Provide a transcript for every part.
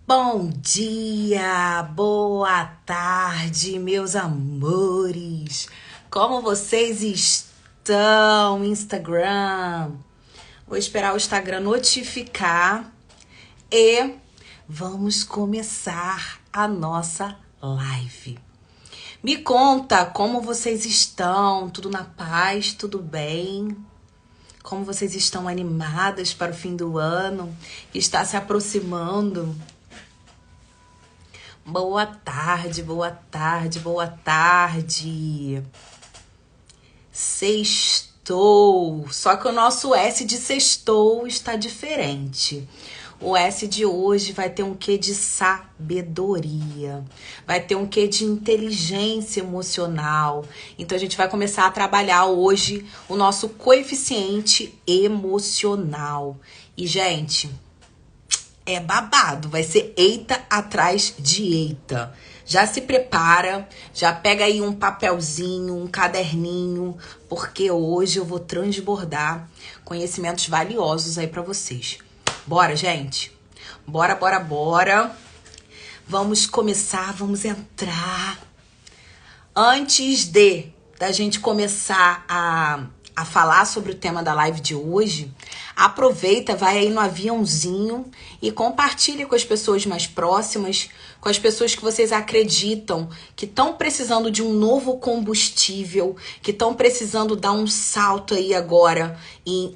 Bom dia, boa tarde, meus amores. Como vocês estão, Instagram? Vou esperar o Instagram notificar e vamos começar a nossa live. Me conta como vocês estão, tudo na paz, tudo bem? Como vocês estão animadas para o fim do ano que está se aproximando? Boa tarde, boa tarde, boa tarde. Sextou. Só que o nosso S de sextou está diferente. O S de hoje vai ter um quê de sabedoria. Vai ter um quê de inteligência emocional. Então a gente vai começar a trabalhar hoje o nosso coeficiente emocional. E, gente, é babado, vai ser eita atrás de eita. Já se prepara, já pega aí um papelzinho, um caderninho, porque hoje eu vou transbordar conhecimentos valiosos aí pra vocês. Bora, gente? Bora, bora, bora. Vamos começar, vamos entrar. Antes da gente começar a falar sobre o tema da live de hoje, aproveita, vai aí no aviãozinho e compartilha com as pessoas mais próximas, com as pessoas que vocês acreditam que estão precisando de um novo combustível, que estão precisando dar um salto aí agora,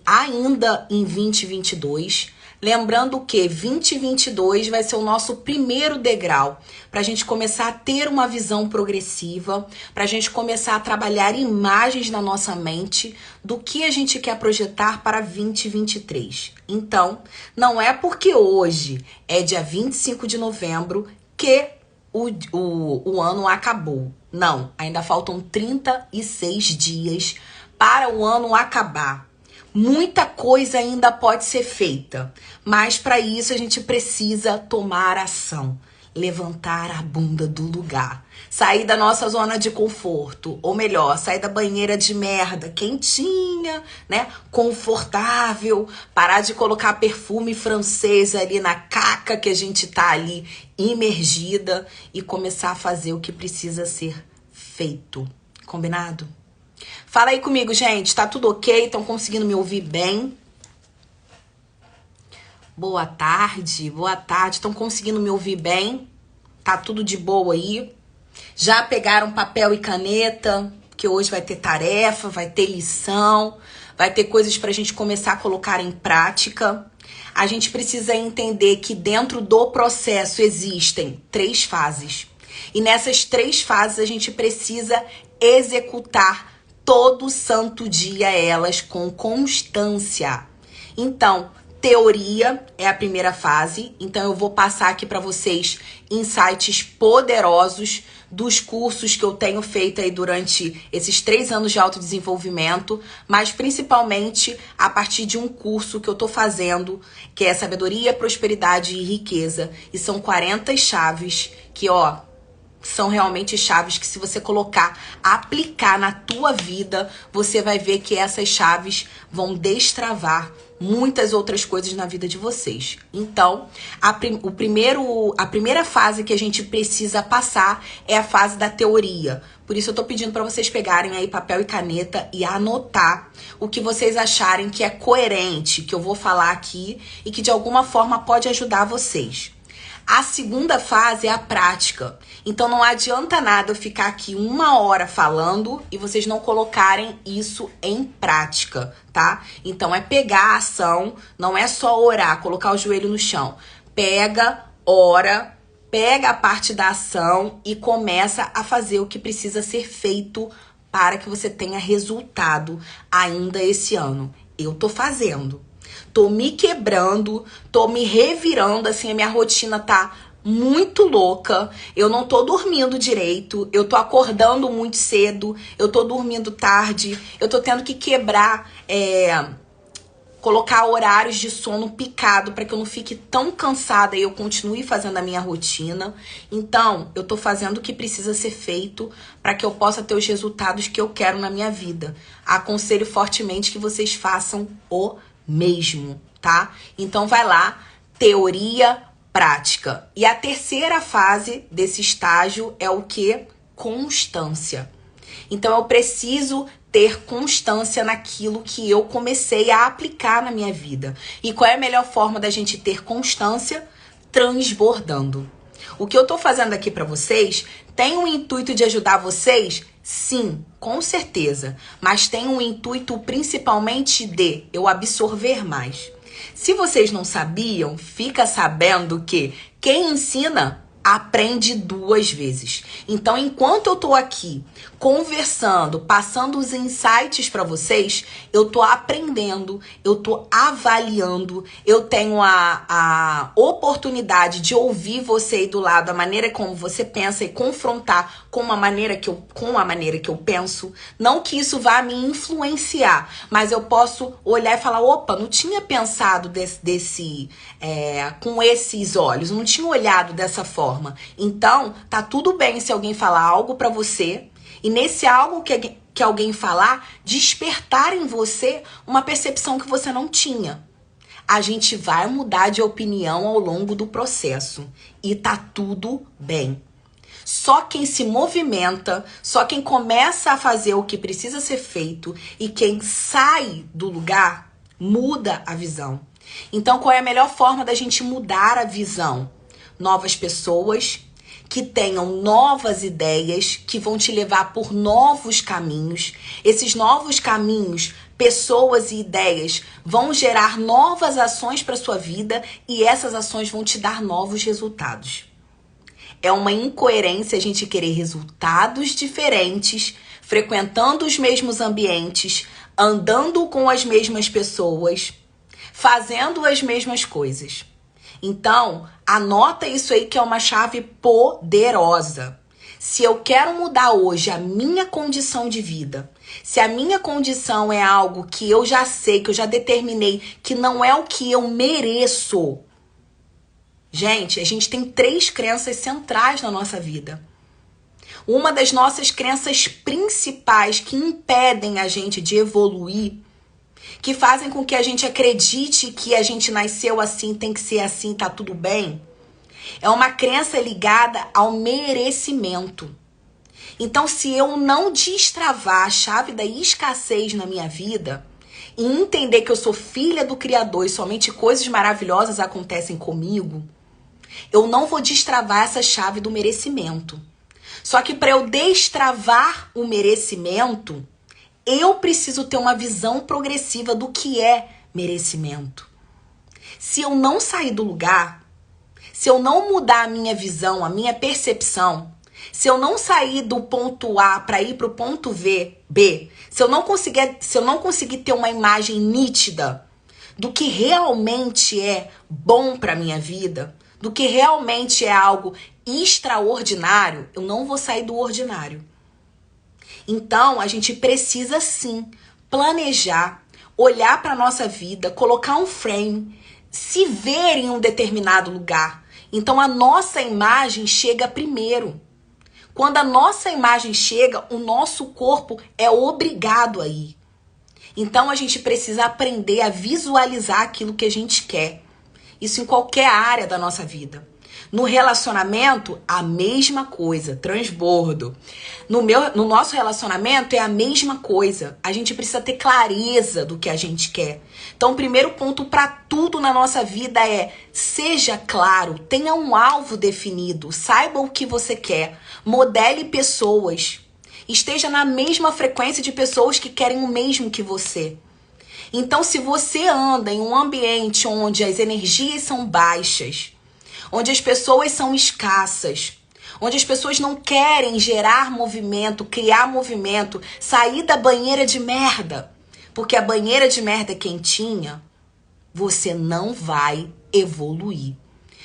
ainda em 2022. Lembrando que 2022 vai ser o nosso primeiro degrau para a gente começar a ter uma visão progressiva, para a gente começar a trabalhar imagens na nossa mente do que a gente quer projetar para 2023. Então, não é porque hoje é dia 25 de novembro que o ano acabou. Não, ainda faltam 36 dias para o ano acabar. Muita coisa ainda pode ser feita, mas para isso a gente precisa tomar ação, levantar a bunda do lugar, sair da nossa zona de conforto, ou melhor, sair da banheira de merda, quentinha, né, confortável, parar de colocar perfume francês ali na caca que a gente tá ali imergida e começar a fazer o que precisa ser feito. Combinado? Fala aí comigo, gente. Tá tudo ok? Estão conseguindo me ouvir bem? Boa tarde, boa tarde. Estão conseguindo me ouvir bem? Tá tudo de boa aí? Já pegaram papel e caneta? Que hoje vai ter tarefa, vai ter lição, vai ter coisas pra gente começar a colocar em prática. A gente precisa entender que dentro do processo existem 3 fases. E nessas 3 fases a gente precisa executar todo santo dia elas com constância. Então, teoria é a primeira fase. Então, eu vou passar aqui para vocês insights poderosos dos cursos que eu tenho feito aí durante esses 3 anos de autodesenvolvimento, mas principalmente a partir de um curso que eu tô fazendo, que é Sabedoria, Prosperidade e Riqueza. E são 40 chaves que, são realmente chaves que, se você colocar, aplicar na tua vida, você vai ver que essas chaves vão destravar muitas outras coisas na vida de vocês. Então, a primeira fase que a gente precisa passar é a fase da teoria. Por isso eu tô pedindo para vocês pegarem aí papel e caneta e anotar o que vocês acharem que é coerente, que eu vou falar aqui e que de alguma forma pode ajudar vocês. A segunda fase é a prática. Então não adianta nada eu ficar aqui 1 hora falando e vocês não colocarem isso em prática, tá? Então é pegar a ação, não é só orar, colocar o joelho no chão. Pega, ora, pega a parte da ação e começa a fazer o que precisa ser feito para que você tenha resultado ainda esse ano. Eu tô fazendo. Tô me quebrando, tô me revirando, assim, a minha rotina tá muito louca. Eu não tô dormindo direito, eu tô acordando muito cedo, eu tô dormindo tarde, eu tô tendo que quebrar, colocar horários de sono picado para que eu não fique tão cansada e eu continue fazendo a minha rotina. Então, eu tô fazendo o que precisa ser feito para que eu possa ter os resultados que eu quero na minha vida. Aconselho fortemente que vocês façam o mesmo, tá? Então vai lá, teoria, prática. E a terceira fase desse estágio é o quê? Constância. Então eu preciso ter constância naquilo que eu comecei a aplicar na minha vida. E qual é a melhor forma da gente ter constância? Transbordando. O que eu tô fazendo aqui pra vocês tem o intuito de ajudar vocês? Sim, com certeza. Mas tem um intuito principalmente de eu absorver mais. Se vocês não sabiam, fica sabendo que quem ensina aprende 2 vezes. Então, enquanto eu tô aqui conversando, passando os insights para vocês, eu tô aprendendo, eu tô avaliando, eu tenho a oportunidade de ouvir você aí do lado, a maneira como você pensa e confrontar com a maneira que eu penso. Não que isso vá me influenciar, mas eu posso olhar e falar, opa, não tinha pensado com esses olhos, não tinha olhado dessa forma. Então, tá tudo bem se alguém falar algo pra você e nesse algo que alguém falar, despertar em você uma percepção que você não tinha. A gente vai mudar de opinião ao longo do processo e tá tudo bem. Só quem se movimenta, só quem começa a fazer o que precisa ser feito e quem sai do lugar, muda a visão. Então, qual é a melhor forma da gente mudar a visão? Novas pessoas que tenham novas ideias, que vão te levar por novos caminhos. Esses novos caminhos, pessoas e ideias vão gerar novas ações para sua vida e essas ações vão te dar novos resultados. É uma incoerência a gente querer resultados diferentes, frequentando os mesmos ambientes, andando com as mesmas pessoas, fazendo as mesmas coisas. Então, anota isso aí que é uma chave poderosa. Se eu quero mudar hoje a minha condição de vida, se a minha condição é algo que eu já sei, que eu já determinei, que não é o que eu mereço. Gente, a gente tem 3 crenças centrais na nossa vida. Uma das nossas crenças principais que impedem a gente de evoluir, que fazem com que a gente acredite que a gente nasceu assim, tem que ser assim, tá tudo bem, é uma crença ligada ao merecimento. Então, se eu não destravar a chave da escassez na minha vida e entender que eu sou filha do Criador e somente coisas maravilhosas acontecem comigo, eu não vou destravar essa chave do merecimento. Só que para eu destravar o merecimento, eu preciso ter uma visão progressiva do que é merecimento. Se eu não sair do lugar, se eu não mudar a minha visão, a minha percepção, se eu não sair do ponto A para ir para o ponto B, se eu não conseguir ter uma imagem nítida do que realmente é bom para minha vida, do que realmente é algo extraordinário, eu não vou sair do ordinário. Então, a gente precisa sim planejar, olhar para a nossa vida, colocar um frame, se ver em um determinado lugar. Então, a nossa imagem chega primeiro. Quando a nossa imagem chega, o nosso corpo é obrigado a ir. Então, a gente precisa aprender a visualizar aquilo que a gente quer. Isso em qualquer área da nossa vida. No relacionamento, a mesma coisa, transbordo. No nosso relacionamento é a mesma coisa. A gente precisa ter clareza do que a gente quer. Então, o primeiro ponto para tudo na nossa vida é: seja claro, tenha um alvo definido, saiba o que você quer, modele pessoas, esteja na mesma frequência de pessoas que querem o mesmo que você. Então, se você anda em um ambiente onde as energias são baixas, onde as pessoas são escassas, onde as pessoas não querem gerar movimento, criar movimento, sair da banheira de merda, porque a banheira de merda é quentinha, você não vai evoluir.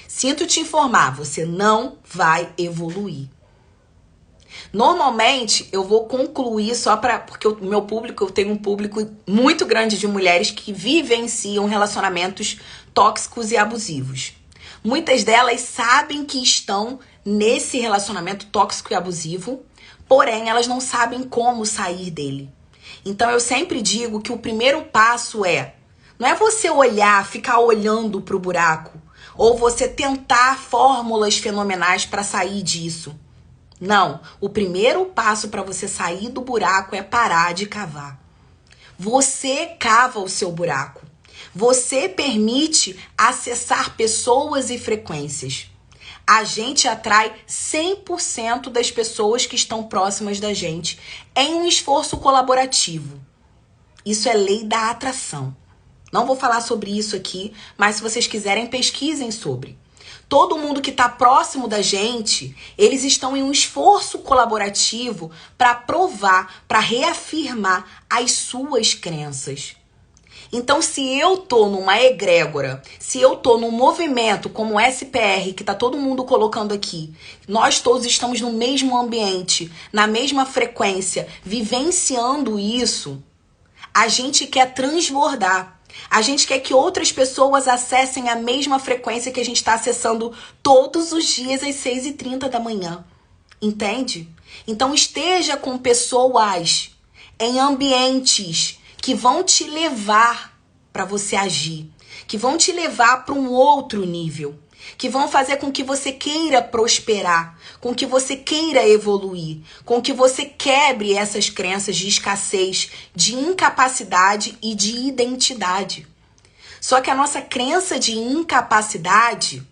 Sinto te informar, você não vai evoluir. Normalmente, eu vou concluir porque o meu público, eu tenho um público muito grande de mulheres que vivenciam relacionamentos tóxicos e abusivos. Muitas delas sabem que estão nesse relacionamento tóxico e abusivo, porém elas não sabem como sair dele. Então eu sempre digo que o primeiro passo não é você olhar, ficar olhando pro buraco. ou você tentar fórmulas fenomenais para sair disso. Não, o primeiro passo para você sair do buraco é parar de cavar. Você cava o seu buraco. Você permite acessar pessoas e frequências. A gente atrai 100% das pessoas que estão próximas da gente em um esforço colaborativo. Isso é lei da atração. Não vou falar sobre isso aqui, mas se vocês quiserem, pesquisem sobre. Todo mundo que está próximo da gente, eles estão em um esforço colaborativo para provar, para reafirmar as suas crenças. Então, se eu tô numa egrégora, se eu tô num movimento como o SPR, que tá todo mundo colocando aqui, nós todos estamos no mesmo ambiente, na mesma frequência, vivenciando isso, a gente quer transbordar. A gente quer que outras pessoas acessem a mesma frequência que a gente está acessando todos os dias às 6h30 da manhã. Entende? Então, esteja com pessoas em ambientes que vão te levar para você agir, que vão te levar para um outro nível, que vão fazer com que você queira prosperar, com que você queira evoluir, com que você quebre essas crenças de escassez, de incapacidade e de identidade. Só que a nossa crença de incapacidade,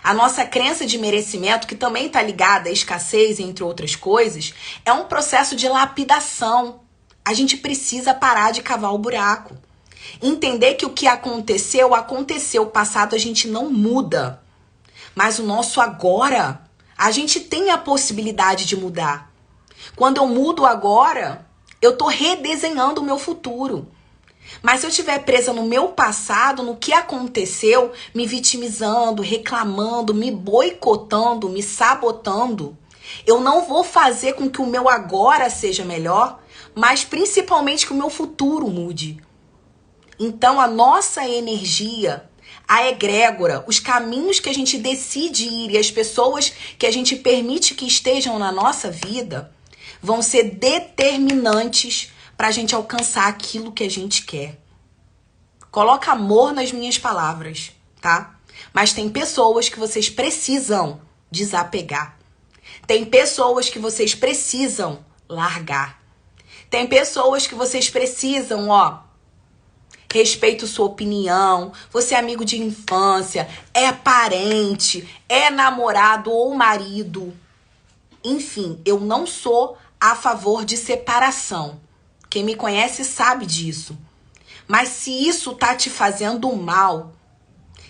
a nossa crença de merecimento, que também está ligada à escassez, entre outras coisas, é um processo de lapidação. A gente precisa parar de cavar o buraco. Entender que o que aconteceu, o passado a gente não muda. Mas o nosso agora, a gente tem a possibilidade de mudar. Quando eu mudo agora, eu tô redesenhando o meu futuro. Mas se eu estiver presa no meu passado, no que aconteceu, me vitimizando, reclamando, me boicotando, me sabotando, eu não vou fazer com que o meu agora seja melhor, mas principalmente que o meu futuro mude. Então, a nossa energia, a egrégora, os caminhos que a gente decide ir e as pessoas que a gente permite que estejam na nossa vida vão ser determinantes para a gente alcançar aquilo que a gente quer. Coloca amor nas minhas palavras, tá? Mas tem pessoas que vocês precisam desapegar. Tem pessoas que vocês precisam largar. Tem pessoas que vocês precisam, respeito sua opinião, você é amigo de infância, é parente, é namorado ou marido. Enfim, eu não sou a favor de separação. Quem me conhece sabe disso. Mas se isso tá te fazendo mal,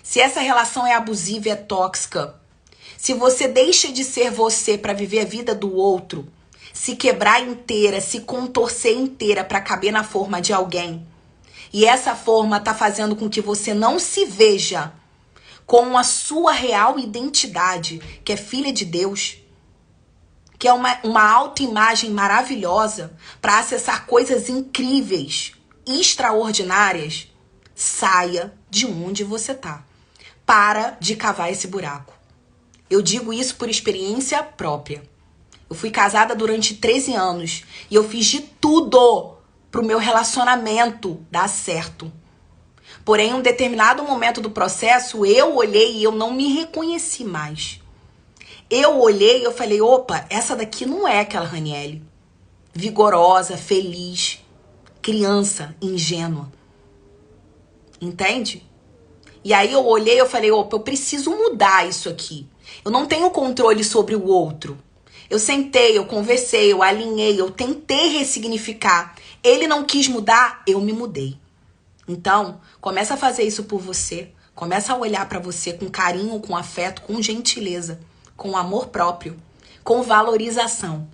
se essa relação é abusiva e é tóxica, se você deixa de ser você para viver a vida do outro, se quebrar inteira, se contorcer inteira para caber na forma de alguém, e essa forma tá fazendo com que você não se veja com a sua real identidade, que é filha de Deus, que é uma autoimagem maravilhosa para acessar coisas incríveis, extraordinárias, saia de onde você tá. Para de cavar esse buraco. Eu digo isso por experiência própria. Eu fui casada durante 13 anos e eu fiz de tudo pro meu relacionamento dar certo. Porém, em um determinado momento do processo, eu olhei e eu não me reconheci mais. Eu olhei e eu falei, opa, essa daqui não é aquela Raniele. Vigorosa, feliz, criança, ingênua. Entende? E aí eu olhei e eu falei, opa, eu preciso mudar isso aqui. Eu não tenho controle sobre o outro. Eu sentei, eu conversei, eu alinhei, eu tentei ressignificar. Ele não quis mudar, eu me mudei. Então, começa a fazer isso por você. Começa a olhar pra você com carinho, com afeto, com gentileza, com amor próprio, com valorização.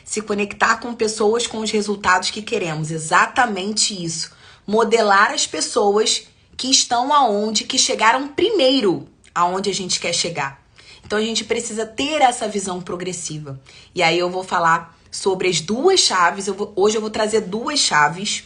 Se conectar com pessoas com os resultados que queremos. Exatamente isso. Modelar as pessoas que estão aonde, que chegaram primeiro aonde a gente quer chegar. Então a gente precisa ter essa visão progressiva. E aí eu vou falar sobre as duas chaves. Hoje eu vou trazer duas chaves,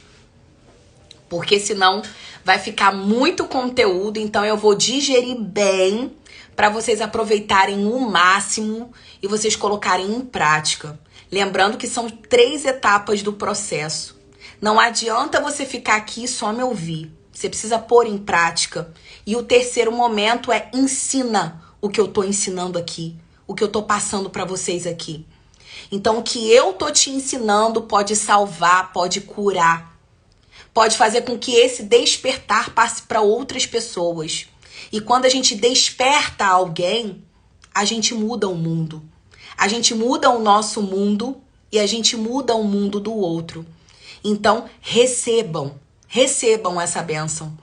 porque senão vai ficar muito conteúdo. Então eu vou digerir bem para vocês aproveitarem o máximo e vocês colocarem em prática. Lembrando que são 3 etapas do processo. Não adianta você ficar aqui e só me ouvir. Você precisa pôr em prática. E o terceiro momento é ensina o que eu tô ensinando aqui, o que eu tô passando para vocês aqui. Então, o que eu tô te ensinando pode salvar, pode curar, pode fazer com que esse despertar passe para outras pessoas. E quando a gente desperta alguém, a gente muda o mundo. A gente muda o nosso mundo e a gente muda o mundo do outro. Então, recebam essa bênção.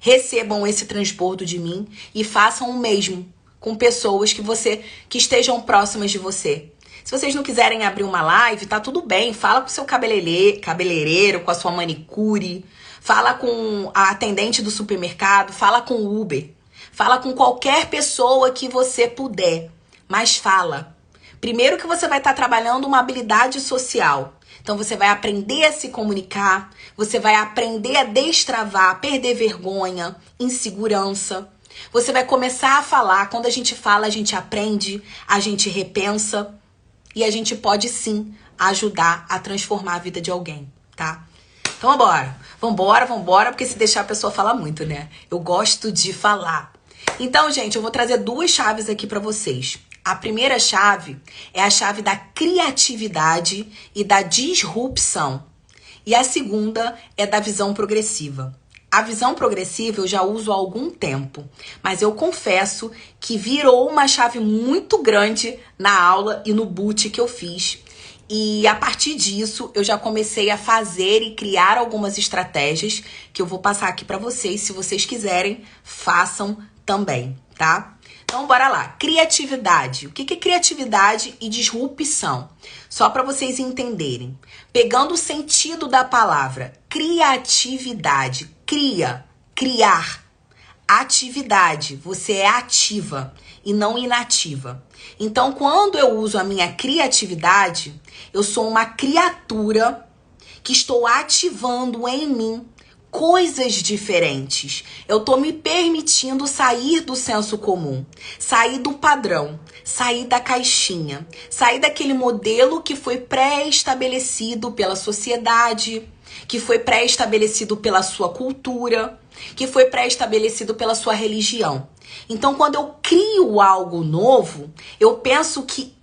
Recebam esse transbordo de mim e façam o mesmo com pessoas que estejam próximas de você. Se vocês não quiserem abrir uma live, tá tudo bem. Fala com o seu cabeleireiro, com a sua manicure. Fala com a atendente do supermercado. Fala com o Uber. Fala com qualquer pessoa que você puder. Mas fala. Primeiro que você vai estar trabalhando uma habilidade social. Então você vai aprender a se comunicar. Você vai aprender a destravar, perder vergonha, insegurança. Você vai começar a falar. Quando a gente fala, a gente aprende, a gente repensa. E a gente pode sim ajudar a transformar a vida de alguém, tá? Então vambora, porque se deixar a pessoa falar muito, né? Eu gosto de falar. Então, gente, eu vou trazer duas chaves aqui pra vocês. A primeira chave é a chave da criatividade e da disrupção. E a segunda é da visão progressiva. A visão progressiva eu já uso há algum tempo, mas eu confesso que virou uma chave muito grande na aula e no boot que eu fiz. E a partir disso, eu já comecei a fazer e criar algumas estratégias que eu vou passar aqui para vocês. Se vocês quiserem, façam também, tá? Então, bora lá. Criatividade. O que é criatividade e disrupção? Só para vocês entenderem. Pegando o sentido da palavra, criatividade. Criar. Atividade. Você é ativa e não inativa. Então, quando eu uso a minha criatividade, eu sou uma criatura que estou ativando em mim coisas diferentes. Eu tô me permitindo sair do senso comum, sair do padrão, sair da caixinha, sair daquele modelo que foi pré-estabelecido pela sociedade, que foi pré-estabelecido pela sua cultura, que foi pré-estabelecido pela sua religião. Então, quando eu crio algo novo, eu penso que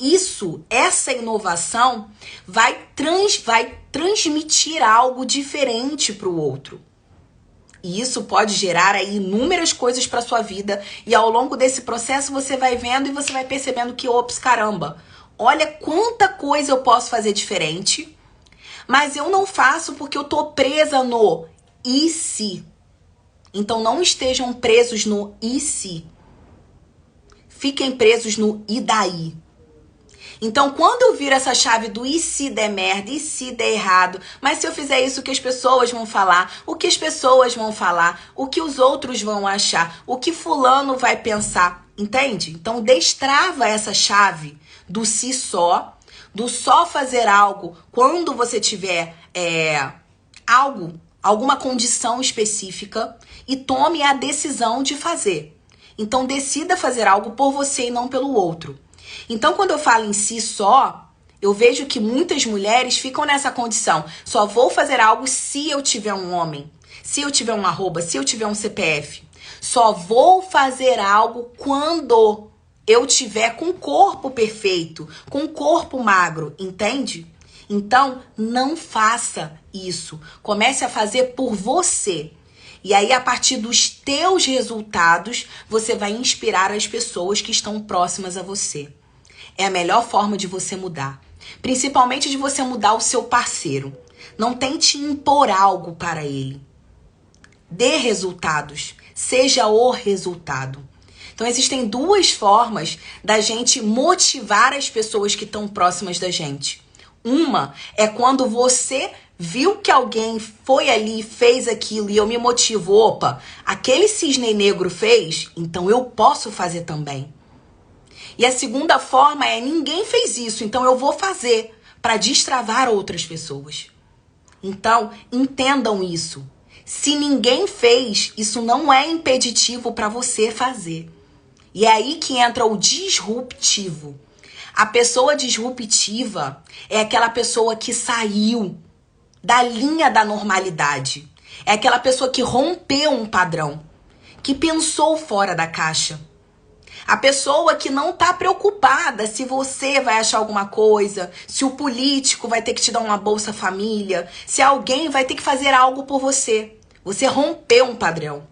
essa inovação vai transmitir algo diferente para o outro. E isso pode gerar aí inúmeras coisas para sua vida. E ao longo desse processo você vai vendo e você vai percebendo que, ops, caramba, olha quanta coisa eu posso fazer diferente. Mas eu não faço porque eu tô presa no e se. Então não estejam presos no e se. Fiquem presos no e daí. Então, quando eu viro essa chave do e se der merda, e se der errado, mas se eu fizer isso, o que as pessoas vão falar, o que as pessoas vão falar, o que os outros vão achar, o que fulano vai pensar, entende? Então, destrava essa chave do si só, do só fazer algo quando você tiver alguma condição específica e tome a decisão de fazer. Então, decida fazer algo por você e não pelo outro. Então, quando eu falo em si só, eu vejo que muitas mulheres ficam nessa condição. Só vou fazer algo se eu tiver um homem, se eu tiver um arroba, se eu tiver um CPF. Só vou fazer algo quando eu tiver com o corpo perfeito, com o corpo magro, entende? Então, não faça isso. Comece a fazer por você. E aí, a partir dos teus resultados, você vai inspirar as pessoas que estão próximas a você. É a melhor forma de você mudar. Principalmente de você mudar o seu parceiro. Não tente impor algo para ele. Dê resultados. Seja o resultado. Então, existem duas formas da gente motivar as pessoas que estão próximas da gente. Uma é quando você viu que alguém foi ali, fez aquilo e eu me motivo. Opa, aquele cisne negro fez, então eu posso fazer também. E a segunda forma é ninguém fez isso, então eu vou fazer para destravar outras pessoas. Então, entendam isso. Se ninguém fez, isso não é impeditivo para você fazer. E é aí que entra o disruptivo. A pessoa disruptiva é aquela pessoa que saiu da linha da normalidade. É aquela pessoa que rompeu um padrão, que pensou fora da caixa. A pessoa que não tá preocupada se você vai achar alguma coisa, se o político vai ter que te dar uma Bolsa Família, se alguém vai ter que fazer algo por você. Você rompeu um padrão.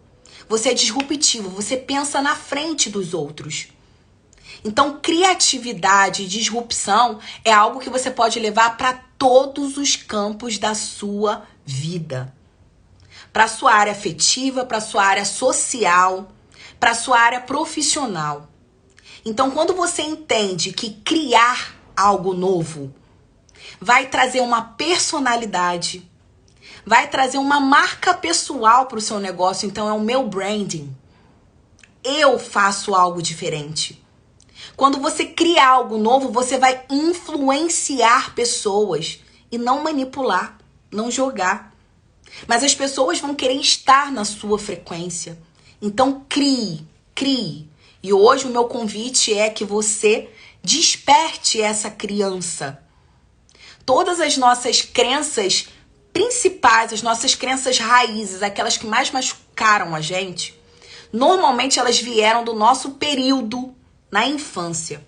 Você é disruptivo, você pensa na frente dos outros. Então, criatividade e disrupção é algo que você pode levar para todos os campos da sua vida. Para sua área afetiva, para sua área social, para sua área profissional. Então, quando você entende que criar algo novo vai trazer uma personalidade, vai trazer uma marca pessoal para o seu negócio, então é o meu branding. Eu faço algo diferente. Quando você cria algo novo, você vai influenciar pessoas e não manipular, não jogar. Mas as pessoas vão querer estar na sua frequência. Então crie. E hoje o meu convite é que você desperte essa criança. Todas as nossas crenças principais, as nossas crenças raízes, aquelas que mais machucaram a gente, normalmente elas vieram do nosso período na infância.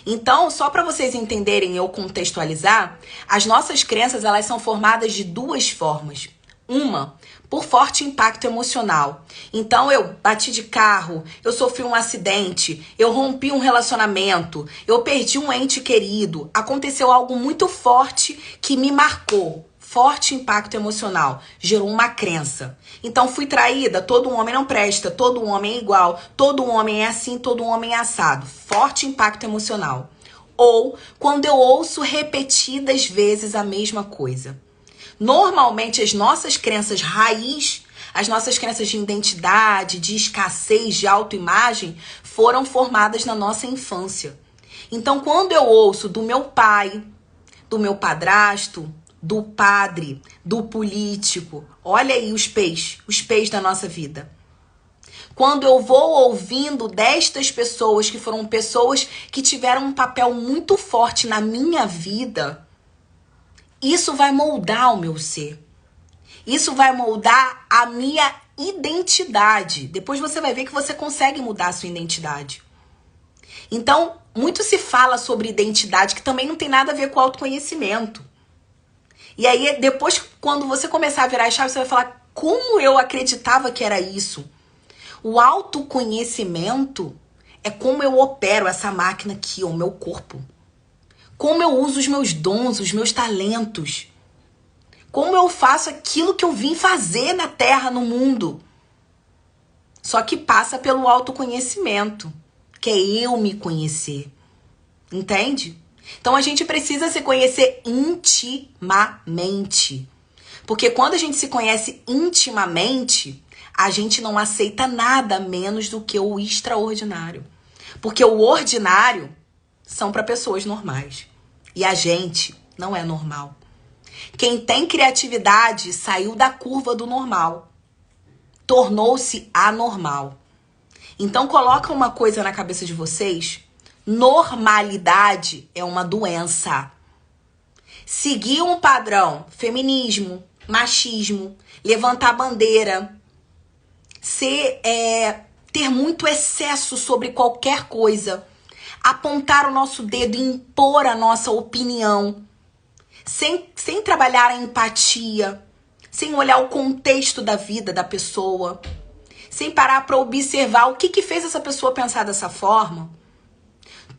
Então, só para vocês entenderem ou contextualizar, as nossas crenças elas são formadas de duas formas. Uma, por forte impacto emocional. Então, eu bati de carro, eu sofri um acidente, eu rompi um relacionamento, eu perdi um ente querido, aconteceu algo muito forte que me marcou. Forte impacto emocional, gerou uma crença. Então, fui traída, todo homem não presta, todo homem é igual, todo homem é assim, todo homem é assado. Forte impacto emocional. Ou quando eu ouço repetidas vezes a mesma coisa. Normalmente, as nossas crenças raiz, as nossas crenças de identidade, de escassez, de autoimagem, foram formadas na nossa infância. Então, quando eu ouço do meu pai, do meu padrasto, do padre, do político, olha aí os peixes da nossa vida. Quando eu vou ouvindo destas pessoas, que foram pessoas que tiveram um papel muito forte na minha vida, isso vai moldar o meu ser. Isso vai moldar a minha identidade. Depois você vai ver que você consegue mudar a sua identidade. Então, muito se fala sobre identidade, que também não tem nada a ver com autoconhecimento. E aí, depois, quando você começar a virar a chave, você vai falar, como eu acreditava que era isso? O autoconhecimento é como eu opero essa máquina aqui, o meu corpo. Como eu uso os meus dons, os meus talentos. Como eu faço aquilo que eu vim fazer na Terra, no mundo. Só que passa pelo autoconhecimento, que é eu me conhecer. Entende? Então a gente precisa se conhecer intimamente. Porque quando a gente se conhece intimamente, a gente não aceita nada menos do que o extraordinário. Porque o ordinário são para pessoas normais. E a gente não é normal. Quem tem criatividade saiu da curva do normal. Tornou-se anormal. Então coloca uma coisa na cabeça de vocês. Normalidade é uma doença. Seguir um padrão, feminismo, machismo, levantar bandeira, ter muito excesso sobre qualquer coisa, apontar o nosso dedo e impor a nossa opinião, sem trabalhar a empatia, sem olhar o contexto da vida da pessoa, sem parar para observar o que fez essa pessoa pensar dessa forma.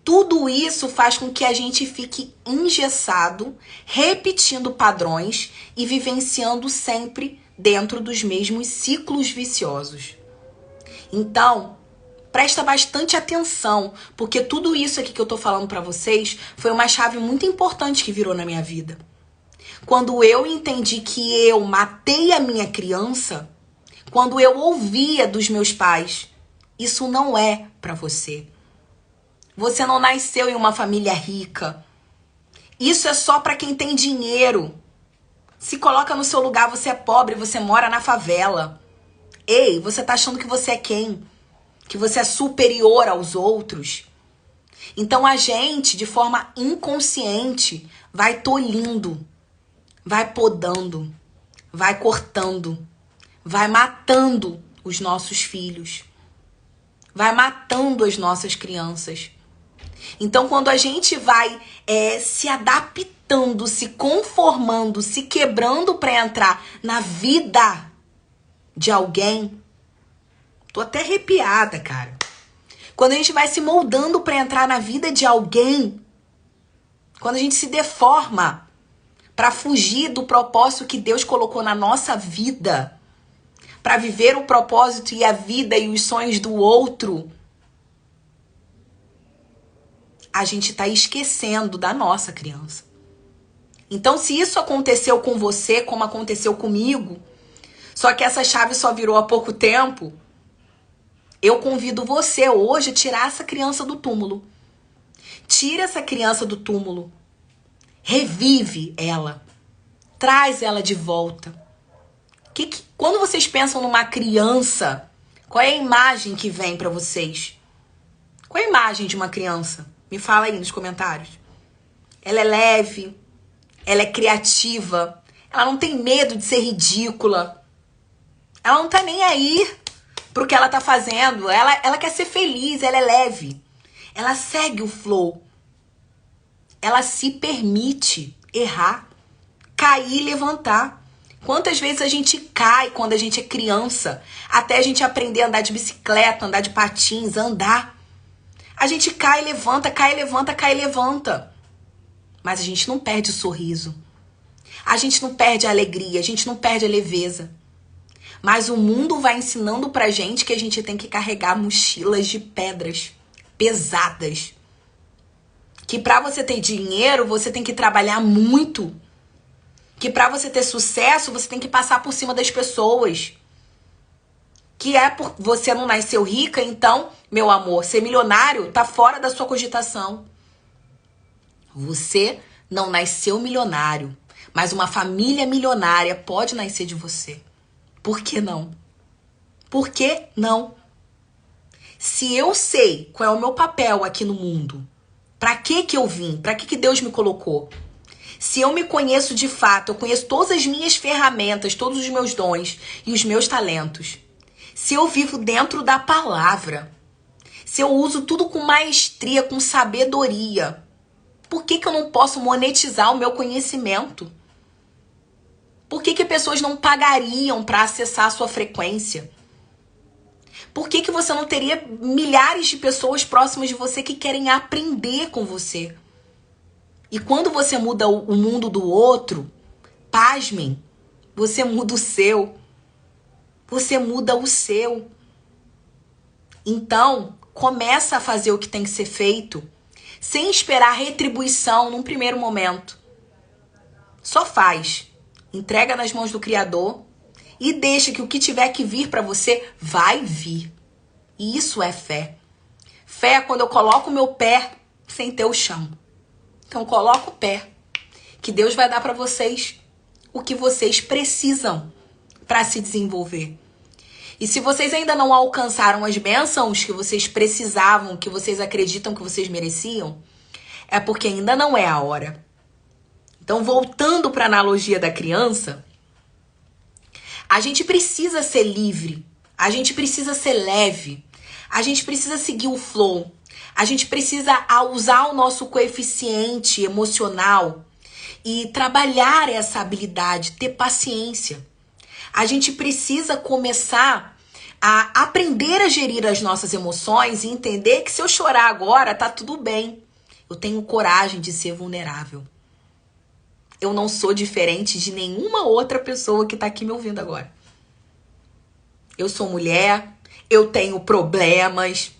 Tudo isso faz com que a gente fique engessado, repetindo padrões e vivenciando sempre dentro dos mesmos ciclos viciosos. Então, presta bastante atenção, porque tudo isso aqui que eu tô falando pra vocês foi uma chave muito importante que virou na minha vida. Quando eu entendi que eu matei a minha criança, quando eu ouvia dos meus pais, isso não é pra você. Você não nasceu em uma família rica. Isso é só para quem tem dinheiro. Se coloca no seu lugar, você é pobre, você mora na favela. Ei, você tá achando que você é quem? Que você é superior aos outros? Então a gente, de forma inconsciente, vai tolhindo, vai podando, vai cortando, vai matando os nossos filhos, vai matando as nossas crianças. Então, quando a gente vai se adaptando, se conformando, se quebrando para entrar na vida de alguém, tô até arrepiada, cara. Quando a gente vai se moldando para entrar na vida de alguém, quando a gente se deforma para fugir do propósito que Deus colocou na nossa vida, para viver o propósito e a vida e os sonhos do outro, a gente tá esquecendo da nossa criança. Então, se isso aconteceu com você, como aconteceu comigo, só que essa chave só virou há pouco tempo, eu convido você hoje a tirar essa criança do túmulo. Tira essa criança do túmulo. Revive ela. Traz ela de volta. Quando vocês pensam numa criança, qual é a imagem que vem pra vocês? Qual é a imagem de uma criança? Me fala aí nos comentários. Ela é leve, ela é criativa, ela não tem medo de ser ridícula. Ela não tá nem aí pro que ela tá fazendo. Ela quer ser feliz, ela é leve. Ela segue o flow. Ela se permite errar, cair e levantar. Quantas vezes a gente cai quando a gente é criança, até a gente aprender a andar de bicicleta, andar de patins, andar. A gente cai e levanta, cai e levanta, cai e levanta. Mas a gente não perde o sorriso. A gente não perde a alegria, a gente não perde a leveza. Mas o mundo vai ensinando pra gente que a gente tem que carregar mochilas de pedras pesadas. Que pra você ter dinheiro, você tem que trabalhar muito. Que pra você ter sucesso, você tem que passar por cima das pessoas. Que por você não nasceu rica, então, meu amor, ser milionário tá fora da sua cogitação. Você não nasceu milionário, mas uma família milionária pode nascer de você. Por que não? Por que não? Se eu sei qual é o meu papel aqui no mundo, pra que eu vim? Pra que Deus me colocou? Se eu me conheço de fato, eu conheço todas as minhas ferramentas, todos os meus dons e os meus talentos. Se eu vivo dentro da palavra, se eu uso tudo com maestria, com sabedoria, por que eu não posso monetizar o meu conhecimento? Por que pessoas não pagariam para acessar a sua frequência? Por que você não teria milhares de pessoas próximas de você que querem aprender com você? E quando você muda o mundo do outro, pasmem, você muda o seu. Você muda o seu. Então, começa a fazer o que tem que ser feito, sem esperar retribuição num primeiro momento. Só faz. Entrega nas mãos do Criador e deixa que o que tiver que vir para você vai vir. E isso é fé. Fé é quando eu coloco o meu pé sem ter o chão. Então, coloca o pé, que Deus vai dar para vocês o que vocês precisam para se desenvolver. E se vocês ainda não alcançaram as bênçãos que vocês precisavam, que vocês acreditam que vocês mereciam, é porque ainda não é a hora. Então, voltando para a analogia da criança, a gente precisa ser livre, a gente precisa ser leve, a gente precisa seguir o flow. A gente precisa usar o nosso coeficiente emocional e trabalhar essa habilidade, ter paciência. A gente precisa começar a aprender a gerir as nossas emoções e entender que se eu chorar agora, tá tudo bem. Eu tenho coragem de ser vulnerável. Eu não sou diferente de nenhuma outra pessoa que tá aqui me ouvindo agora. Eu sou mulher, eu tenho problemas,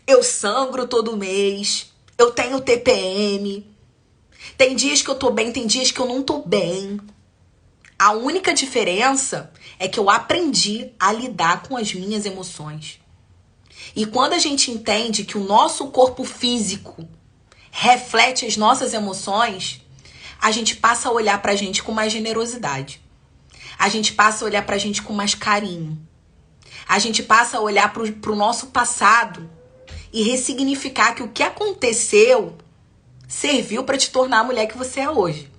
eu sangro todo mês, eu tenho TPM. Tem dias que eu tô bem, tem dias que eu não tô bem. A única diferença é que eu aprendi a lidar com as minhas emoções. E quando a gente entende que o nosso corpo físico reflete as nossas emoções, a gente passa a olhar pra gente com mais generosidade. A gente passa a olhar pra gente com mais carinho. A gente passa a olhar pro nosso passado e ressignificar que o que aconteceu serviu para te tornar a mulher que você é hoje.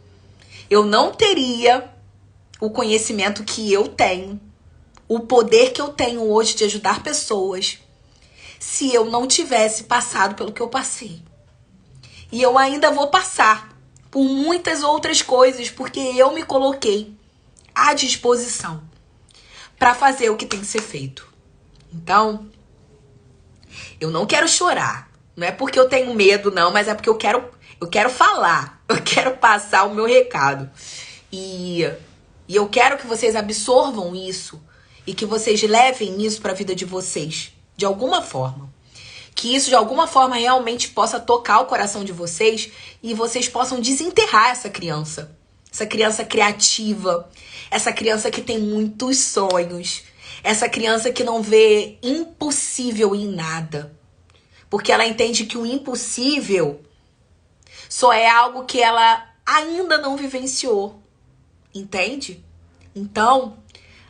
Eu não teria o conhecimento que eu tenho, o poder que eu tenho hoje de ajudar pessoas, se eu não tivesse passado pelo que eu passei. E eu ainda vou passar por muitas outras coisas, porque eu me coloquei à disposição para fazer o que tem que ser feito. Então, eu não quero chorar. Não é porque eu tenho medo, não, mas é porque eu quero falar. Eu quero passar o meu recado. E eu quero que vocês absorvam isso e que vocês levem isso para a vida de vocês, de alguma forma. Que isso, de alguma forma, realmente possa tocar o coração de vocês e vocês possam desenterrar essa criança. Essa criança criativa, essa criança que tem muitos sonhos, essa criança que não vê impossível em nada. Porque ela entende que o impossível só é algo que ela ainda não vivenciou. Entende? Então,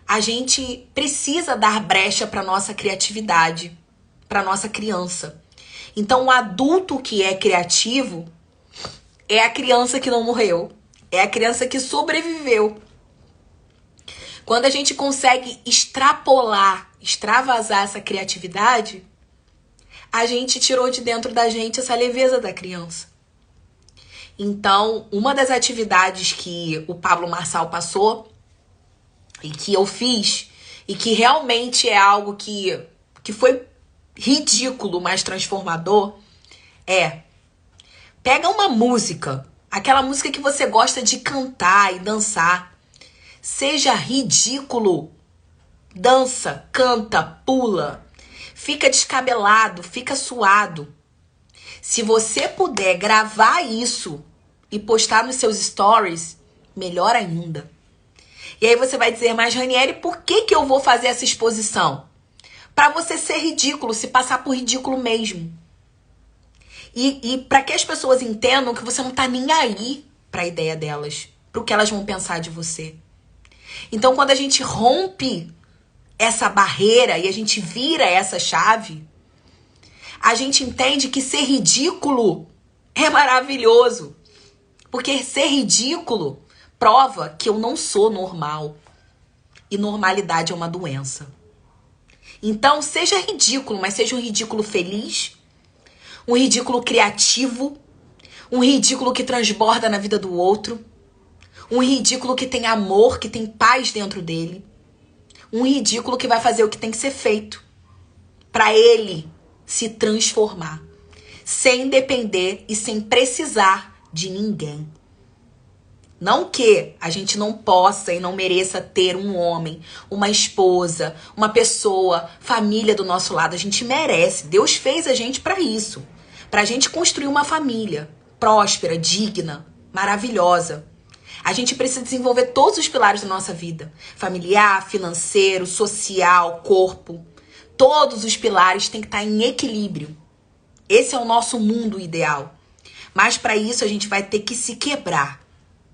a gente precisa dar brecha para nossa criatividade, para nossa criança. Então, o adulto que é criativo é a criança que não morreu, é a criança que sobreviveu. Quando a gente consegue extrapolar, extravasar essa criatividade, a gente tirou de dentro da gente essa leveza da criança. Então, uma das atividades que o Pablo Marçal passou e que eu fiz, e que realmente é algo que foi ridículo, mas transformador, pega uma música, aquela música que você gosta de cantar e dançar, seja ridículo, dança, canta, pula, fica descabelado, fica suado. Se você puder gravar isso e postar nos seus stories, melhor ainda. E aí você vai dizer, mas Ranieri, por que eu vou fazer essa exposição? Para você ser ridículo, se passar por ridículo mesmo. E para que as pessoas entendam que você não tá nem aí para a ideia delas, pro que elas vão pensar de você. Então, quando a gente rompe essa barreira e a gente vira essa chave, a gente entende que ser ridículo é maravilhoso. Porque ser ridículo prova que eu não sou normal. E normalidade é uma doença. Então, seja ridículo, mas seja um ridículo feliz, um ridículo criativo, um ridículo que transborda na vida do outro, um ridículo que tem amor, que tem paz dentro dele, um ridículo que vai fazer o que tem que ser feito para ele se transformar, sem depender e sem precisar de ninguém. Não que a gente não possa e não mereça ter um homem, uma esposa, uma pessoa, família do nosso lado. A gente merece. Deus fez a gente para isso. Pra gente construir uma família próspera, digna, maravilhosa. A gente precisa desenvolver todos os pilares da nossa vida. Familiar, financeiro, social, corpo. Todos os pilares têm que estar em equilíbrio. Esse é o nosso mundo ideal. Mas para isso a gente vai ter que se quebrar.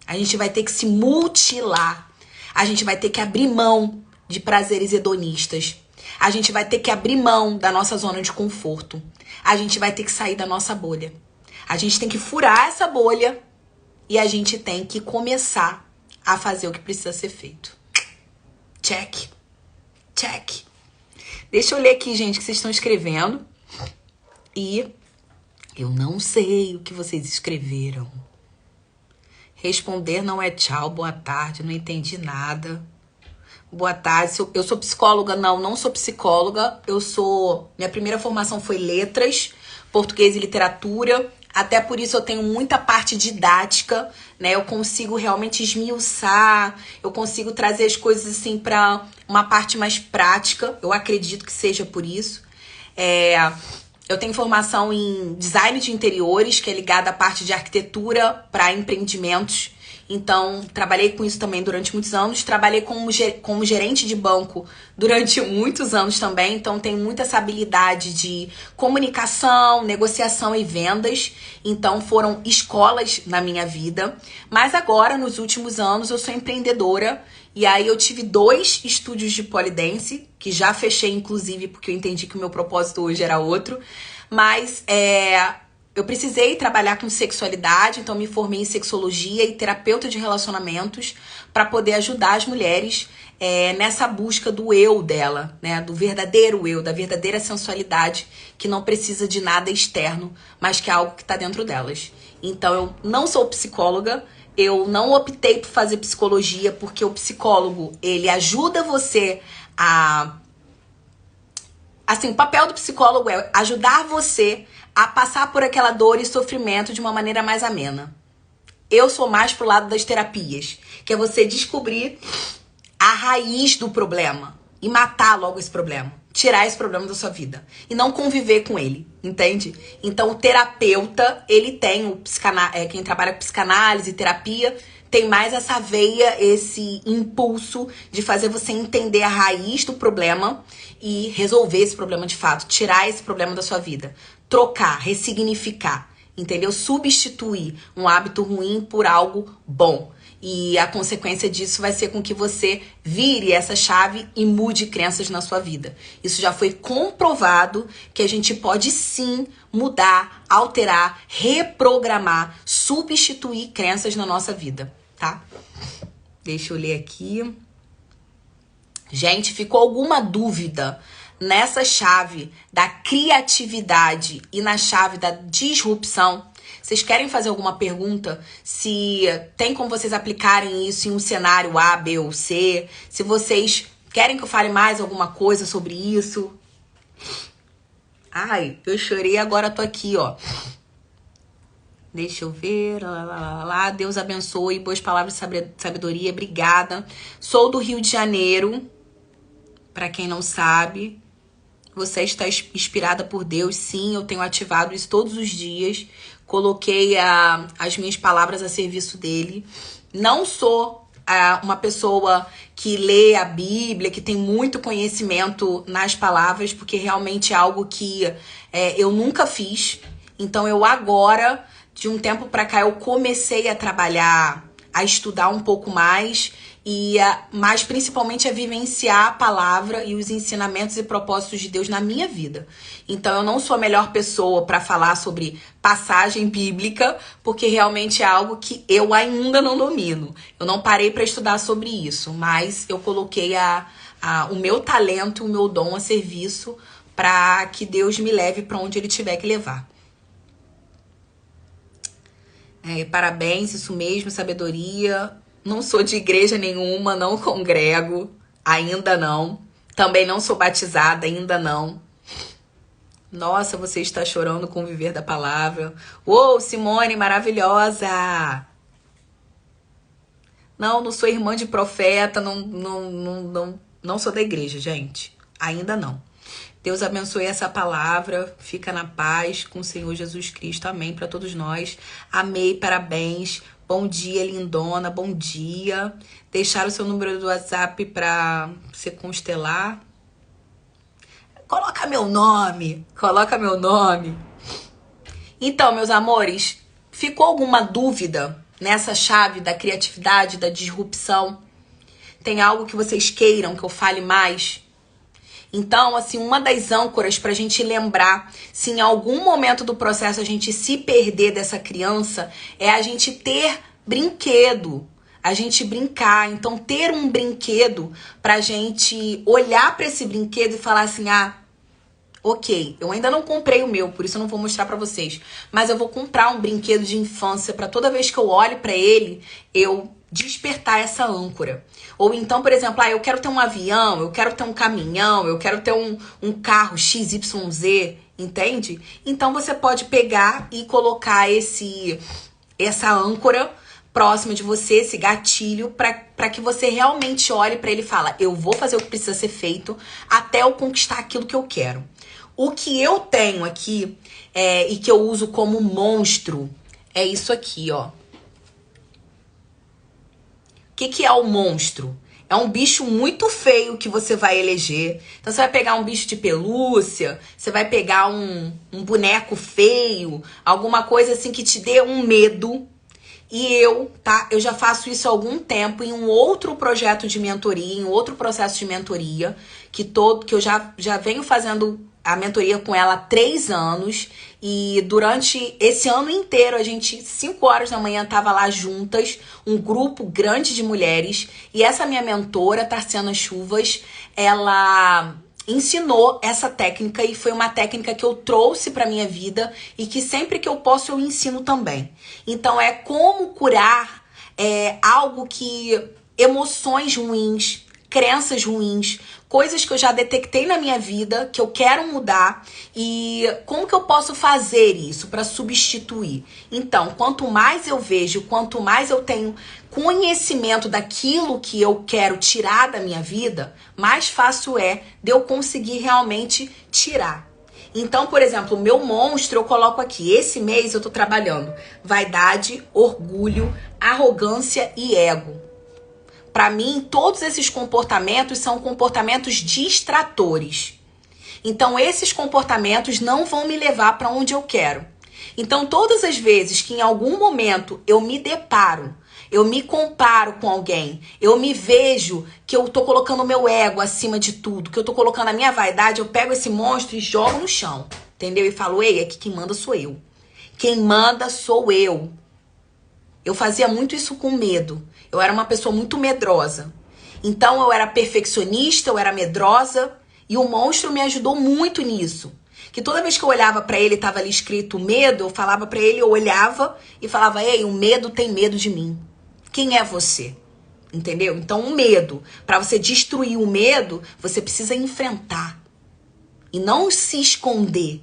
A gente vai ter que se mutilar. A gente vai ter que abrir mão de prazeres hedonistas. A gente vai ter que abrir mão da nossa zona de conforto. A gente vai ter que sair da nossa bolha. A gente tem que furar essa bolha e a gente tem que começar a fazer o que precisa ser feito. Check. Check. Deixa eu ler aqui, gente, o que vocês estão escrevendo. E eu não sei o que vocês escreveram. Responder não é tchau, boa tarde, não entendi nada. Boa tarde, eu sou psicóloga? Não sou psicóloga. Minha primeira formação foi letras, português e literatura. Até por isso eu tenho muita parte didática, né? Eu consigo realmente esmiuçar, eu consigo trazer as coisas assim para uma parte mais prática. Eu acredito que seja por isso. Eu tenho formação em design de interiores, que é ligada à parte de arquitetura para empreendimentos. Então, trabalhei com isso também durante muitos anos. Trabalhei como gerente de banco durante muitos anos também. Então, tenho muita essa habilidade de comunicação, negociação e vendas. Então, foram escolas na minha vida. Mas agora, nos últimos anos, eu sou empreendedora. E aí, eu tive 2 estúdios de pole dance, que já fechei, inclusive, porque eu entendi que o meu propósito hoje era outro. Mas, eu precisei trabalhar com sexualidade, então me formei em sexologia e terapeuta de relacionamentos para poder ajudar as mulheres nessa busca do eu dela, né? Do verdadeiro eu, da verdadeira sensualidade, que não precisa de nada externo, mas que é algo que está dentro delas. Então eu não sou psicóloga, eu não optei por fazer psicologia, porque o psicólogo, ele ajuda você a... Assim, o papel do psicólogo é ajudar você a passar por aquela dor e sofrimento de uma maneira mais amena. Eu sou mais pro lado das terapias, que é você descobrir a raiz do problema e matar logo esse problema. Tirar esse problema da sua vida e não conviver com ele, entende? Então o terapeuta, ele tem, quem trabalha com psicanálise e terapia, tem mais essa veia, esse impulso de fazer você entender a raiz do problema e resolver esse problema de fato, tirar esse problema da sua vida, trocar, ressignificar, entendeu? Substituir um hábito ruim por algo bom. E a consequência disso vai ser com que você vire essa chave e mude crenças na sua vida. Isso já foi comprovado que a gente pode sim mudar, alterar, reprogramar, substituir crenças na nossa vida, tá? Deixa eu ler aqui. Gente, ficou alguma dúvida nessa chave da criatividade e na chave da disrupção? Vocês querem fazer alguma pergunta? Se tem como vocês aplicarem isso em um cenário A, B ou C? Se vocês querem que eu fale mais alguma coisa sobre isso? Ai, eu chorei, agora tô aqui, ó. Deixa eu ver. Lá. Deus abençoe. Boas palavras de sabedoria. Obrigada. Sou do Rio de Janeiro. Pra quem não sabe. Você está inspirada por Deus. Sim, eu tenho ativado isso todos os dias. Coloquei as minhas palavras a serviço dele. Não sou uma pessoa que lê a Bíblia, que tem muito conhecimento nas palavras, porque realmente é algo que eu nunca fiz. Então eu agora, de um tempo pra cá, eu comecei a trabalhar, a estudar um pouco mais, mas principalmente a vivenciar a palavra e os ensinamentos e propósitos de Deus na minha vida. Então eu não sou a melhor pessoa para falar sobre passagem bíblica, porque realmente é algo que eu ainda não domino. Eu não parei para estudar sobre isso, mas eu coloquei o meu talento, o meu dom a serviço para que Deus me leve para onde Ele tiver que levar. Parabéns, isso mesmo, sabedoria. Não sou de igreja nenhuma, não congrego, ainda não. Também não sou batizada, ainda não. Nossa, você está chorando com o viver da palavra. Uou, Simone, maravilhosa! Não sou irmã de profeta, não sou da igreja, gente. Ainda não. Deus abençoe essa palavra. Fica na paz com o Senhor Jesus Cristo. Amém para todos nós. Amei, parabéns. Bom dia, lindona. Bom dia. Deixar o seu número do WhatsApp para você constelar. Coloca meu nome. Coloca meu nome. Então, meus amores, ficou alguma dúvida nessa chave da criatividade, da disrupção? Tem algo que vocês queiram que eu fale mais? Então, assim, uma das âncoras pra gente lembrar, se em algum momento do processo a gente se perder dessa criança, é a gente ter brinquedo, a gente brincar. Então, ter um brinquedo pra gente olhar pra esse brinquedo e falar assim, ok, eu ainda não comprei o meu, por isso eu não vou mostrar pra vocês, mas eu vou comprar um brinquedo de infância pra toda vez que eu olho pra ele, eu despertar essa âncora. Ou então, por exemplo, eu quero ter um avião, eu quero ter um caminhão, eu quero ter um carro XYZ, entende? Então você pode pegar e colocar essa âncora próxima de você, esse gatilho, para que você realmente olhe para ele e fala, eu vou fazer o que precisa ser feito até eu conquistar aquilo que eu quero. O que eu tenho aqui e que eu uso como monstro é isso aqui, ó. O que é o monstro? É um bicho muito feio que você vai eleger. Então você vai pegar um bicho de pelúcia, você vai pegar um boneco feio, alguma coisa assim que te dê um medo. E eu já faço isso há algum tempo em um outro projeto de mentoria, em outro processo de mentoria, que eu já venho fazendo a mentoria com ela há 3 anos. E durante esse ano inteiro, a gente, 5 horas da manhã, tava lá juntas, um grupo grande de mulheres. E essa minha mentora, Tarciana Chuvas, ela ensinou essa técnica e foi uma técnica que eu trouxe para minha vida e que sempre que eu posso eu ensino também. Então é como curar algo que emoções ruins, crenças ruins, coisas que eu já detectei na minha vida, que eu quero mudar e como que eu posso fazer isso para substituir. Então, quanto mais eu vejo, quanto mais eu tenho conhecimento daquilo que eu quero tirar da minha vida, mais fácil é de eu conseguir realmente tirar. Então, por exemplo, o meu monstro eu coloco aqui. Esse mês eu tô trabalhando vaidade, orgulho, arrogância e ego. Para mim, todos esses comportamentos são comportamentos distratores. Então, esses comportamentos não vão me levar para onde eu quero. Então, todas as vezes que em algum momento eu me deparo, eu me comparo com alguém, eu me vejo que eu tô colocando o meu ego acima de tudo, que eu tô colocando a minha vaidade, eu pego esse monstro e jogo no chão, entendeu? E falo, ei, aqui quem manda sou eu. Quem manda sou eu. Eu fazia muito isso com medo. Eu era uma pessoa muito medrosa. Então eu era perfeccionista, eu era medrosa e o monstro me ajudou muito nisso. Que toda vez que eu olhava pra ele, tava ali escrito medo, eu falava pra ele, eu olhava e falava, ei, o medo tem medo de mim. Quem é você? Entendeu? Então o medo, pra você destruir o medo, você precisa enfrentar e não se esconder.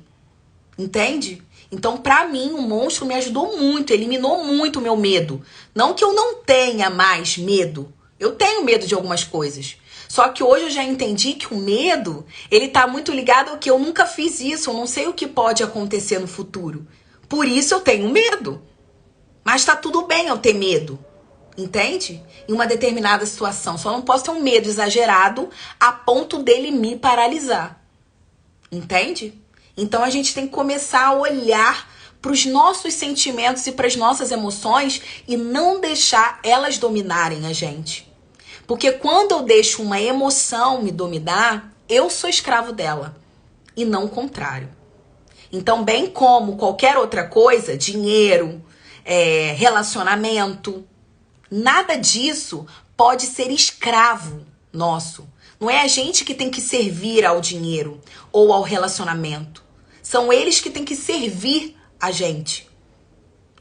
Entende? Então, pra mim, o monstro me ajudou muito, eliminou muito o meu medo. Não que eu não tenha mais medo. Eu tenho medo de algumas coisas. Só que hoje eu já entendi que o medo, ele tá muito ligado ao que eu nunca fiz isso, eu não sei o que pode acontecer no futuro. Por isso eu tenho medo. Mas tá tudo bem eu ter medo. Entende? Em uma determinada situação. Só não posso ter um medo exagerado a ponto dele me paralisar. Entende? Então a gente tem que começar a olhar para os nossos sentimentos e para as nossas emoções e não deixar elas dominarem a gente. Porque quando eu deixo uma emoção me dominar, eu sou escravo dela e não o contrário. Então, bem como qualquer outra coisa, dinheiro, relacionamento, nada disso pode ser escravo nosso. Não é a gente que tem que servir ao dinheiro ou ao relacionamento. São eles que têm que servir a gente.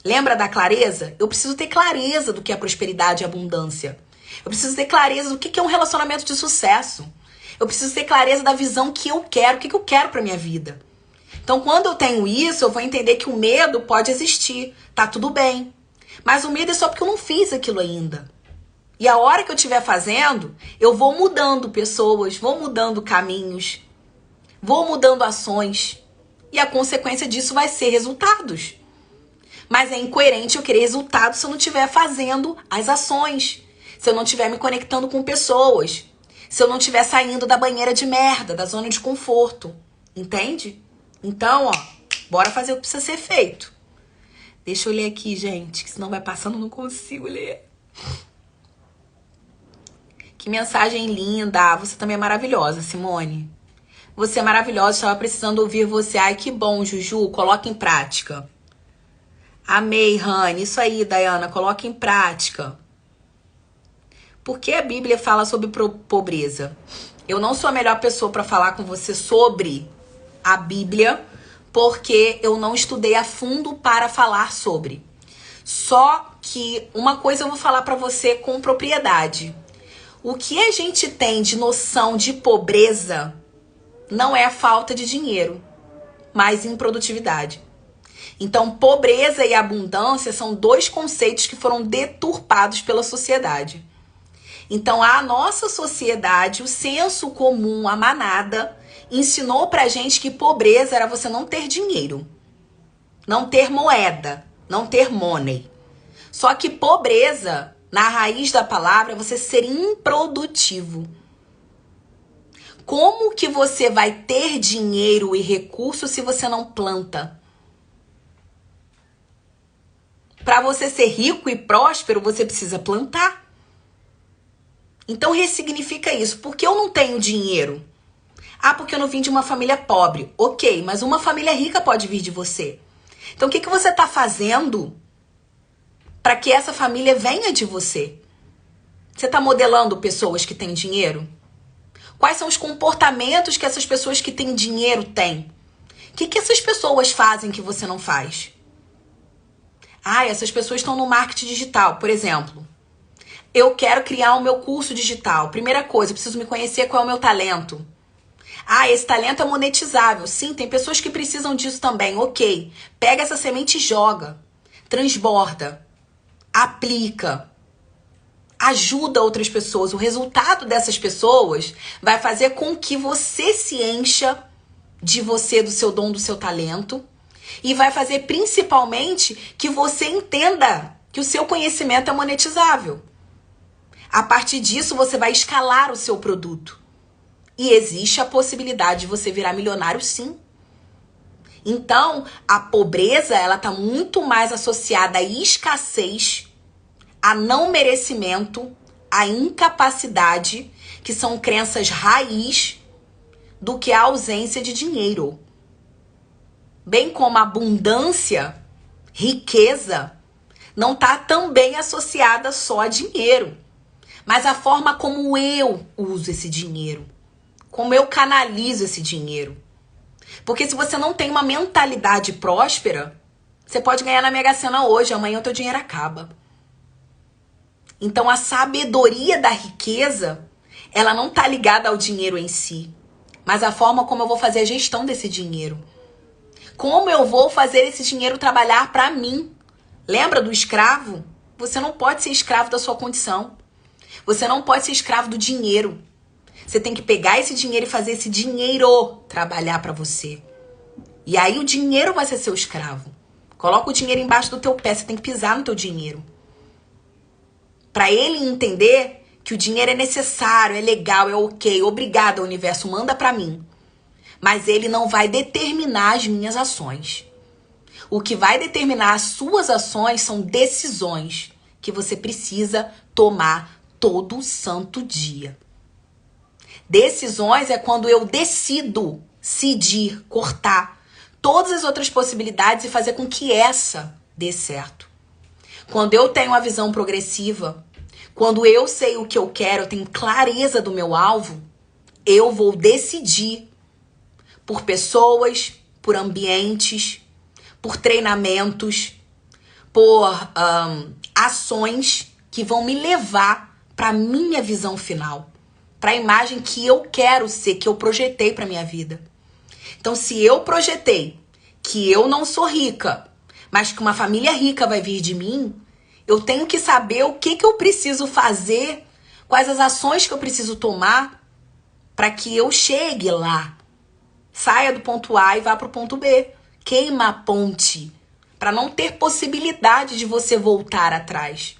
Lembra da clareza? Eu preciso ter clareza do que é prosperidade e abundância. Eu preciso ter clareza do que é um relacionamento de sucesso. Eu preciso ter clareza da visão que eu quero, o que eu quero pra minha vida. Então, quando eu tenho isso, eu vou entender que o medo pode existir. Tá tudo bem. Mas o medo é só porque eu não fiz aquilo ainda. E a hora que eu estiver fazendo, eu vou mudando pessoas, vou mudando caminhos, vou mudando ações. E a consequência disso vai ser resultados. Mas é incoerente eu querer resultados se eu não estiver fazendo as ações. Se eu não estiver me conectando com pessoas. Se eu não estiver saindo da banheira de merda, da zona de conforto. Entende? Então, ó, bora fazer o que precisa ser feito. Deixa eu ler aqui, gente, que senão vai passando, eu não consigo ler. Que mensagem linda. Você também é maravilhosa, Simone. Você é maravilhosa, estava precisando ouvir você. Ai, que bom, Juju, coloca em prática. Amei, Rani. Isso aí, Dayana, coloca em prática. Por que a Bíblia fala sobre pobreza? Eu não sou a melhor pessoa para falar com você sobre a Bíblia, porque eu não estudei a fundo para falar sobre. Só que uma coisa eu vou falar para você com propriedade. O que a gente tem de noção de pobreza não é a falta de dinheiro, mas improdutividade. Então, pobreza e abundância são 2 conceitos que foram deturpados pela sociedade. Então, a nossa sociedade, o senso comum, a manada, ensinou pra gente que pobreza era você não ter dinheiro, não ter moeda, não ter money. Só que pobreza, na raiz da palavra, é você ser improdutivo. Como que você vai ter dinheiro e recursos se você não planta? Para você ser rico e próspero, você precisa plantar. Então ressignifica isso. Por que eu não tenho dinheiro? Ah, porque eu não vim de uma família pobre. Ok, mas uma família rica pode vir de você. Então, o que você está fazendo para que essa família venha de você? Você está modelando pessoas que têm dinheiro? Quais são os comportamentos que essas pessoas que têm dinheiro têm? O que essas pessoas fazem que você não faz? Ah, essas pessoas estão no marketing digital, por exemplo. Eu quero criar o meu curso digital. Primeira coisa, eu preciso me conhecer qual é o meu talento. Ah, esse talento é monetizável. Sim, tem pessoas que precisam disso também. Ok. Pega essa semente e joga. Transborda. Aplica. Ajuda outras pessoas. O resultado dessas pessoas vai fazer com que você se encha de você, do seu dom, do seu talento. E vai fazer principalmente que você entenda que o seu conhecimento é monetizável. A partir disso, você vai escalar o seu produto. E existe a possibilidade de você virar milionário, sim. Então, a pobreza, ela tá muito mais associada à escassez, a não merecimento, a incapacidade, que são crenças raiz, do que a ausência de dinheiro. Bem como a abundância, riqueza, não tá também associada só a dinheiro, mas a forma como eu uso esse dinheiro, como eu canalizo esse dinheiro. Porque se você não tem uma mentalidade próspera, você pode ganhar na Mega Sena hoje, amanhã o teu dinheiro acaba. Então a sabedoria da riqueza, ela não tá ligada ao dinheiro em si, mas a forma como eu vou fazer a gestão desse dinheiro. Como eu vou fazer esse dinheiro trabalhar para mim? Lembra do escravo? Você não pode ser escravo da sua condição. Você não pode ser escravo do dinheiro. Você tem que pegar esse dinheiro e fazer esse dinheiro trabalhar para você. E aí o dinheiro vai ser seu escravo. Coloca o dinheiro embaixo do teu pé, você tem que pisar no teu dinheiro. Para ele entender que o dinheiro é necessário, é legal, é ok, obrigada, universo, manda para mim. Mas ele não vai determinar as minhas ações. O que vai determinar as suas ações são decisões que você precisa tomar todo santo dia. Decisões é quando eu decido decidir, cortar todas as outras possibilidades e fazer com que essa dê certo. Quando eu tenho uma visão progressiva, quando eu sei o que eu quero, eu tenho clareza do meu alvo, eu vou decidir por pessoas, por ambientes, por treinamentos, por ações que vão me levar para a minha visão final, para a imagem que eu quero ser, que eu projetei para minha vida. Então, se eu projetei que eu não sou rica, mas que uma família rica vai vir de mim, eu tenho que saber o que eu preciso fazer, quais as ações que eu preciso tomar para que eu chegue lá. Saia do ponto A e vá para o ponto B. Queima a ponte para não ter possibilidade de você voltar atrás.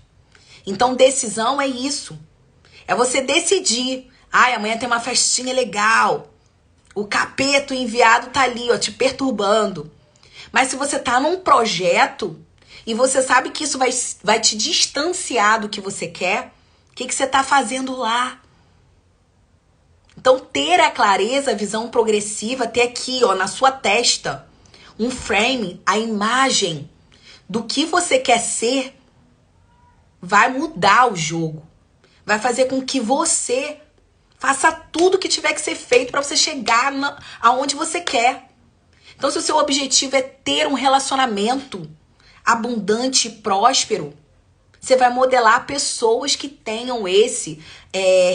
Então, decisão é isso. É você decidir. Ai, amanhã tem uma festinha legal. O capeta, o enviado tá ali, ó, te perturbando. Mas se você tá num projeto e você sabe que isso vai te distanciar do que você quer, o que você tá fazendo lá? Então, ter a clareza, a visão progressiva, ter aqui, ó, na sua testa, um frame, a imagem do que você quer ser, vai mudar o jogo. Vai fazer com que você faça tudo que tiver que ser feito para você chegar aonde você quer. Então, se o seu objetivo é ter um relacionamento abundante e próspero, você vai modelar pessoas que tenham esse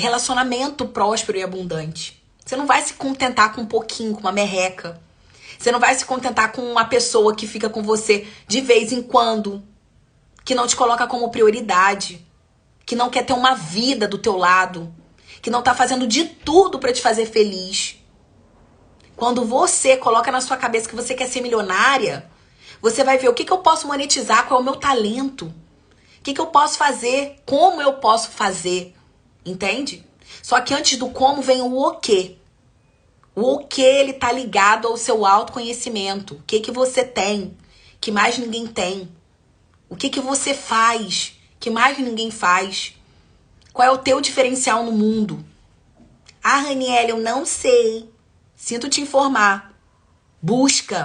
relacionamento próspero e abundante. Você não vai se contentar com um pouquinho, com uma merreca. Você não vai se contentar com uma pessoa que fica com você de vez em quando, que não te coloca como prioridade, que não quer ter uma vida do teu lado, que não tá fazendo de tudo para te fazer feliz. Quando você coloca na sua cabeça que você quer ser milionária, você vai ver o que eu posso monetizar, qual é o meu talento, o que eu posso fazer, como eu posso fazer, entende? Só que antes do como vem o quê. O que ele tá ligado ao seu autoconhecimento. O que você tem, que mais ninguém tem. O que você faz, que mais ninguém faz. Qual é o teu diferencial no mundo? Ah, Raniele, eu não sei. Sinto te informar. Busca.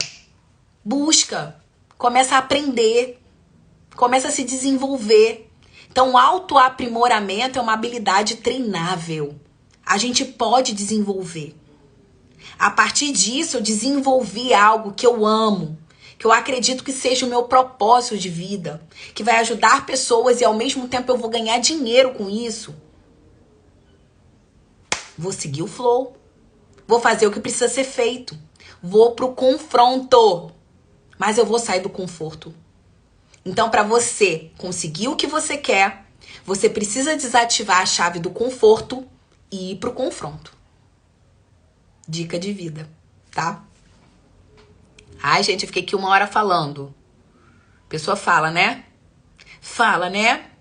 Começa a aprender. Começa a se desenvolver. Então, o autoaprimoramento é uma habilidade treinável. A gente pode desenvolver. A partir disso, eu desenvolvi algo que eu amo, que eu acredito que seja o meu propósito de vida, que vai ajudar pessoas e ao mesmo tempo eu vou ganhar dinheiro com isso. Vou seguir o flow. Vou fazer o que precisa ser feito. Vou pro confronto. Mas eu vou sair do conforto. Então, para você conseguir o que você quer, você precisa desativar a chave do conforto e ir pro confronto. Dica de vida, tá? Ai, gente, eu fiquei aqui 1 hora falando. A pessoa fala, né? Fala, né?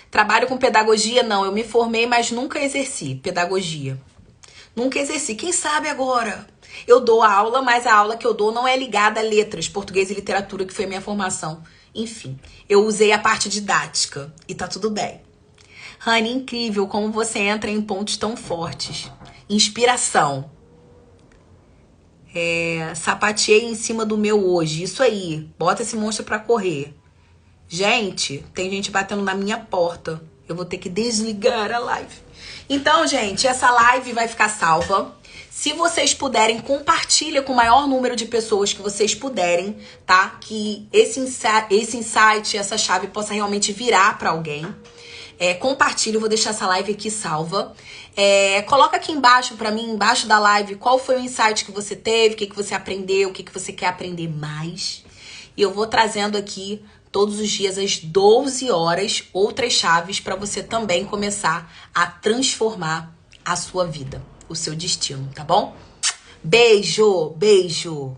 Trabalho com pedagogia? Não, eu me formei, mas nunca exerci pedagogia. Nunca exerci. Quem sabe agora? Eu dou aula, mas a aula que eu dou não é ligada a letras, português e literatura, que foi a minha formação. Enfim, eu usei a parte didática e tá tudo bem. Rani, incrível como você entra em pontos tão fortes. Inspiração. Sapateei em cima do meu hoje. Isso aí. Bota esse monstro pra correr. Gente, tem gente batendo na minha porta. Eu vou ter que desligar a live. Então, gente, essa live vai ficar salva. Se vocês puderem, compartilha com o maior número de pessoas que vocês puderem, tá? Que esse insight, essa chave possa realmente virar pra alguém. Compartilha, eu vou deixar essa live aqui salva. Coloca aqui embaixo pra mim, embaixo da live, qual foi o insight que você teve, o que você aprendeu, o que você quer aprender mais. E eu vou trazendo aqui todos os dias às 12 horas outras chaves para você também começar a transformar a sua vida, o seu destino, tá bom? Beijo, beijo!